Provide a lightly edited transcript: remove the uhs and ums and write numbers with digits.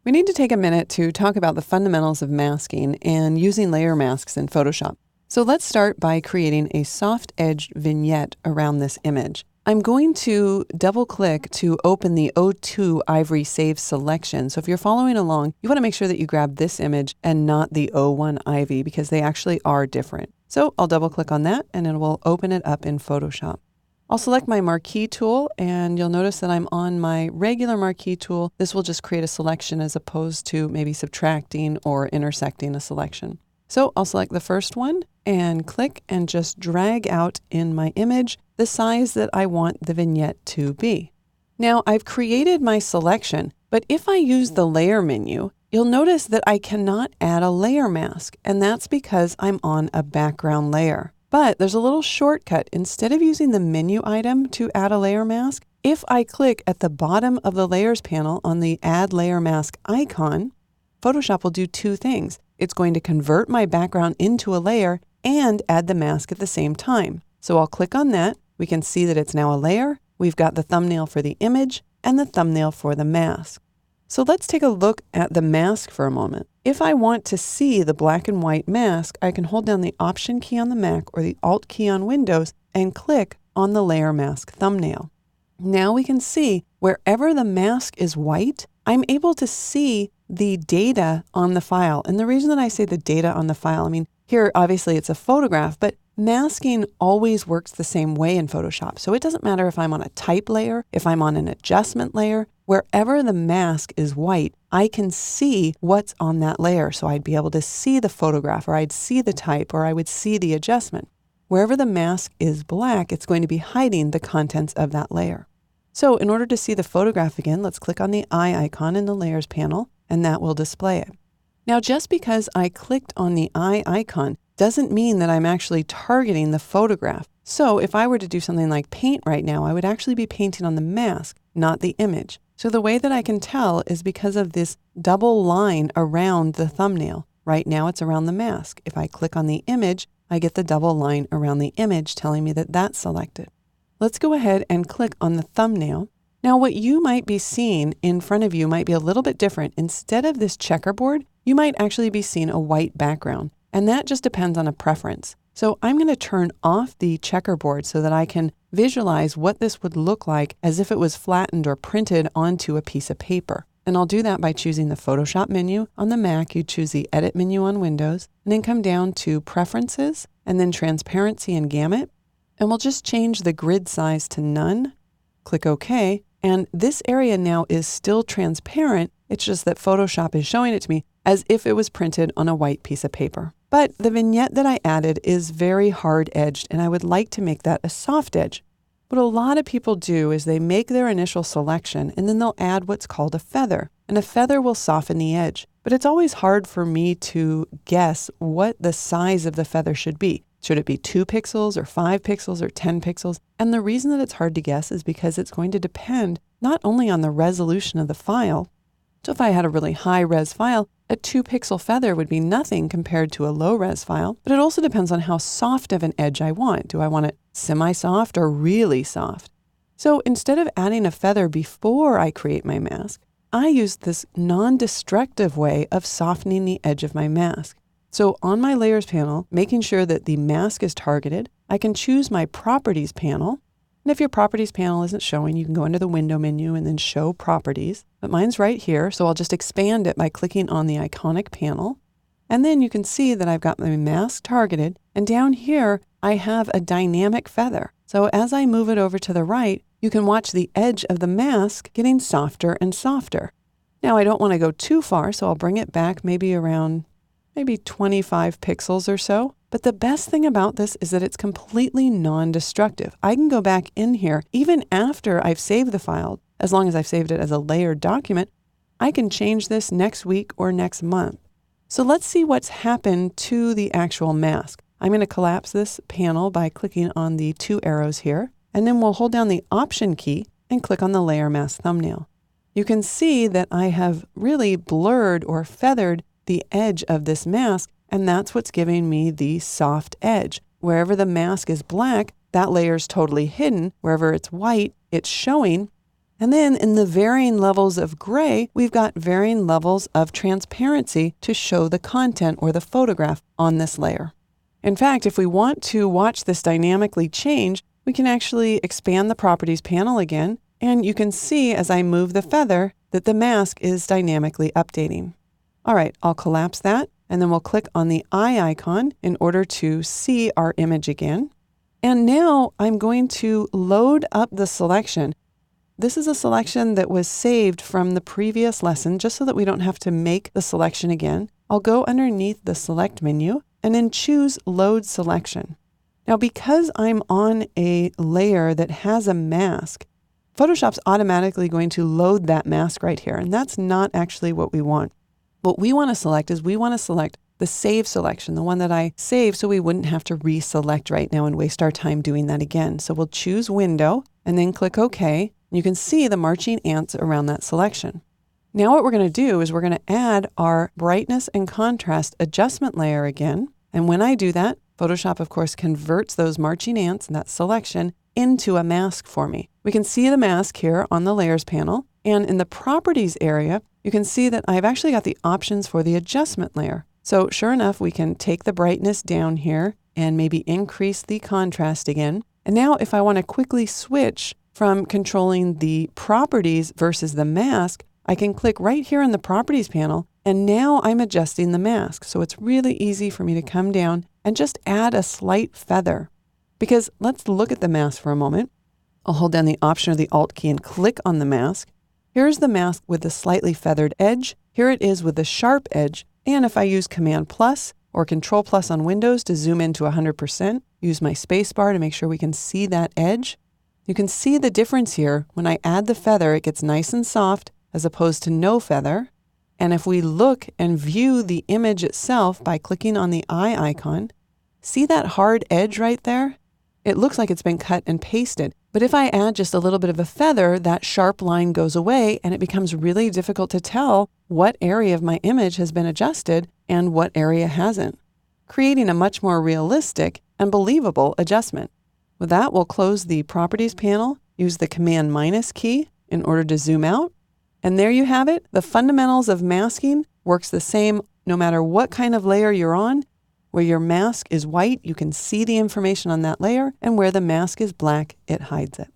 We need to take a minute to talk about the fundamentals of masking and using layer masks in Photoshop. So let's start by creating a soft-edged vignette around this image. I'm going to double-click to open the O2 Ivory Save selection. So if you're following along, you want to make sure that you grab this image and not the O1 Ivy because they actually are different. So I'll double-click on that and it will open it up in Photoshop. I'll select my marquee tool and you'll notice that I'm on my regular marquee tool. This will just create a selection as opposed to maybe subtracting or intersecting a selection. So I'll select the first one and click and just drag out in my image the size that I want the vignette to be. Now I've created my selection, but if I use the layer menu, you'll notice that I cannot add a layer mask, and that's because I'm on a background layer. But there's a little shortcut. Instead of using the menu item to add a layer mask, if I click at the bottom of the layers panel on the add layer mask icon, Photoshop will do two things. It's going to convert my background into a layer and add the mask at the same time. So I'll click on that. We can see that it's now a layer. We've got the thumbnail for the image and the thumbnail for the mask. So let's take a look at the mask for a moment. If I want to see the black and white mask, I can hold down the Option key on the Mac or the Alt key on Windows and click on the layer mask thumbnail. Now we can see wherever the mask is white, I'm able to see the data on the file. And the reason that I say the data on the file, I mean, here obviously it's a photograph, but masking always works the same way in Photoshop. So it doesn't matter if I'm on a type layer, if I'm on an adjustment layer, wherever the mask is white, I can see what's on that layer. So I'd be able to see the photograph, or I'd see the type, or I would see the adjustment. Wherever the mask is black, it's going to be hiding the contents of that layer. So in order to see the photograph again, let's click on the eye icon in the layers panel, and that will display it. Now, just because I clicked on the eye icon doesn't mean that I'm actually targeting the photograph. So if I were to do something like paint right now, I would actually be painting on the mask, not the image. So the way that I can tell is because of this double line around the thumbnail. Right now it's around the mask. If I click on the image, I get the double line around the image telling me that that's selected. Let's go ahead and click on the thumbnail. Now what you might be seeing in front of you might be a little bit different. Instead of this checkerboard, you might actually be seeing a white background. And that just depends on a preference. So I'm going to turn off the checkerboard so that I can visualize what this would look like as if it was flattened or printed onto a piece of paper. And I'll do that by choosing the Photoshop menu. On the Mac, you choose the Edit menu on Windows, and then come down to Preferences, and then Transparency and Gamut. And we'll just change the grid size to none. Click OK. And this area now is still transparent. It's just that Photoshop is showing it to me as if it was printed on a white piece of paper. But the vignette that I added is very hard-edged, and I would like to make that a soft edge. What a lot of people do is they make their initial selection, and then they'll add what's called a feather. And a feather will soften the edge. But it's always hard for me to guess what the size of the feather should be. Should it be 2 pixels or 5 pixels or 10 pixels? And the reason that it's hard to guess is because it's going to depend not only on the resolution of the file. So if I had a really high-res file, a 2-pixel feather would be nothing compared to a low-res file, but it also depends on how soft of an edge I want. Do I want it semi-soft or really soft? So instead of adding a feather before I create my mask, I use this non-destructive way of softening the edge of my mask. So on my Layers panel, making sure that the mask is targeted, I can choose my Properties panel. And if your Properties panel isn't showing, you can go into the Window menu and then Show Properties. But mine's right here, so I'll just expand it by clicking on the iconic panel. And then you can see that I've got my mask targeted. And down here, I have a dynamic feather. So as I move it over to the right, you can watch the edge of the mask getting softer and softer. Now, I don't want to go too far, so I'll bring it back maybe around 25 pixels or so. But the best thing about this is that it's completely non-destructive. I can go back in here even after I've saved the file, as long as I've saved it as a layered document. I can change this next week or next month. So let's see what's happened to the actual mask. I'm going to collapse this panel by clicking on the 2 arrows here, and then we'll hold down the Option key and click on the Layer Mask thumbnail. You can see that I have really blurred or feathered the edge of this mask, and that's what's giving me the soft edge. Wherever the mask is black, that layer is totally hidden. Wherever it's white, it's showing. And then in the varying levels of gray, we've got varying levels of transparency to show the content or the photograph on this layer. In fact, if we want to watch this dynamically change, we can actually expand the Properties panel again, and you can see as I move the feather that the mask is dynamically updating. All right, I'll collapse that, and then we'll click on the eye icon in order to see our image again. And now I'm going to load up the selection. This is a selection that was saved from the previous lesson, just so that we don't have to make the selection again. I'll go underneath the Select menu and then choose Load Selection. Now, because I'm on a layer that has a mask, Photoshop's automatically going to load that mask right here, and that's not actually what we want. What we want to select is we want to select the Save selection, the one that I saved so we wouldn't have to reselect right now and waste our time doing that again. So we'll choose Window and then click OK. You can see the marching ants around that selection. Now what we're going to do is we're going to add our brightness and contrast adjustment layer again. And when I do that, Photoshop, of course, converts those marching ants and that selection into a mask for me. We can see the mask here on the Layers panel. And in the Properties area, you can see that I've actually got the options for the adjustment layer. So sure enough, we can take the brightness down here and maybe increase the contrast again. And now if I want to quickly switch from controlling the properties versus the mask, I can click right here in the Properties panel, and now I'm adjusting the mask. So it's really easy for me to come down and just add a slight feather. Because let's look at the mask for a moment. I'll hold down the Option or the Alt key and click on the mask. Here's the mask with the slightly feathered edge. Here it is with the sharp edge. And if I use Command plus or Control plus on Windows to zoom into 100%, use my space bar to make sure we can see that edge. You can see the difference here. When I add the feather, it gets nice and soft as opposed to no feather. And if we look and view the image itself by clicking on the eye icon, see that hard edge right there? It looks like it's been cut and pasted. But if I add just a little bit of a feather, that sharp line goes away and it becomes really difficult to tell what area of my image has been adjusted and what area hasn't, creating a much more realistic and believable adjustment. With that, we'll close the Properties panel, use the Command minus key in order to zoom out. And there you have it. The fundamentals of masking works the same no matter what kind of layer you're on. Where your mask is white, you can see the information on that layer, and where the mask is black, it hides it.